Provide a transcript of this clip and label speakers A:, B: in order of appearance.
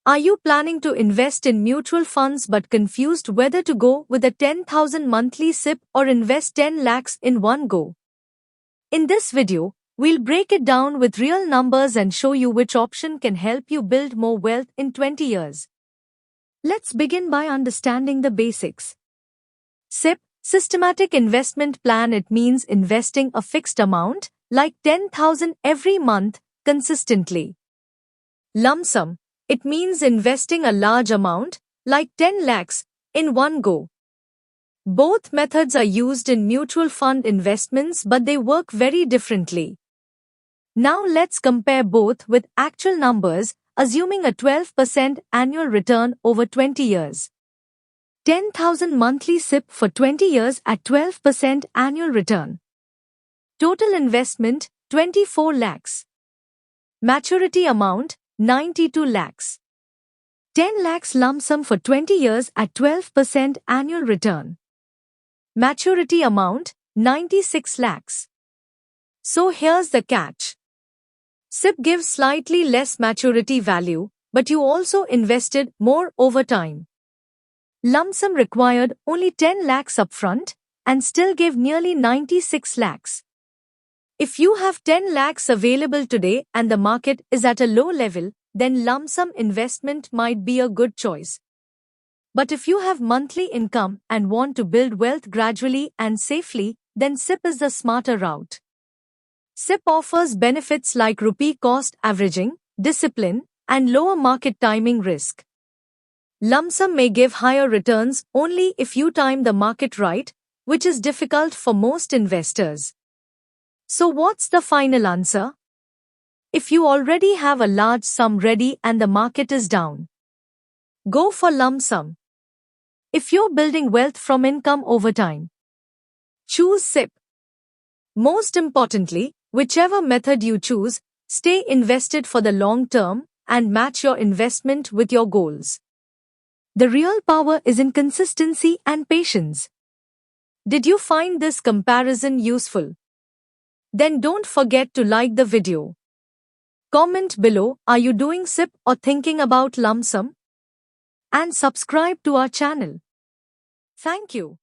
A: Are you planning to invest in mutual funds but confused whether to go with a 10,000 monthly SIP or invest 10 lakhs in one go? In this video, we'll break it down with real numbers and show you which option can help you build more wealth in 20 years. Let's begin by understanding the basics. SIP, Systematic Investment Plan. It means investing a fixed amount, like 10,000 every month, consistently. Lump sum. It means investing a large amount, like 10 lakhs, in one go. Both methods are used in mutual fund investments, but they work very differently. Now let's compare both with actual numbers, assuming a 12% annual return over 20 years. 10,000 monthly SIP for 20 years at 12% annual return. Total investment, 24 lakhs. Maturity amount, 92 lakhs. 10 lakhs lump sum for 20 years at 12% annual return. Maturity amount, 96 lakhs. So here's the catch. SIP gives slightly less maturity value, but you also invested more over time. Lump sum required only 10 lakhs upfront and still gave nearly 96 lakhs. If you have 10 lakhs available today and the market is at a low level, then lump sum investment might be a good choice. But if you have monthly income and want to build wealth gradually and safely, then SIP is the smarter route. SIP offers benefits like rupee cost averaging, discipline, and lower market timing risk. Lump sum may give higher returns only if you time the market right, which is difficult for most investors. So what's the final answer? If you already have a large sum ready and the market is down, go for lump sum. If you're building wealth from income over time, choose SIP. Most importantly, whichever method you choose, stay invested for the long term and match your investment with your goals. The real power is in consistency and patience. Did you find this comparison useful? Then don't forget to like the video. Comment below, are you doing SIP or thinking about lump sum? And subscribe to our channel. Thank you.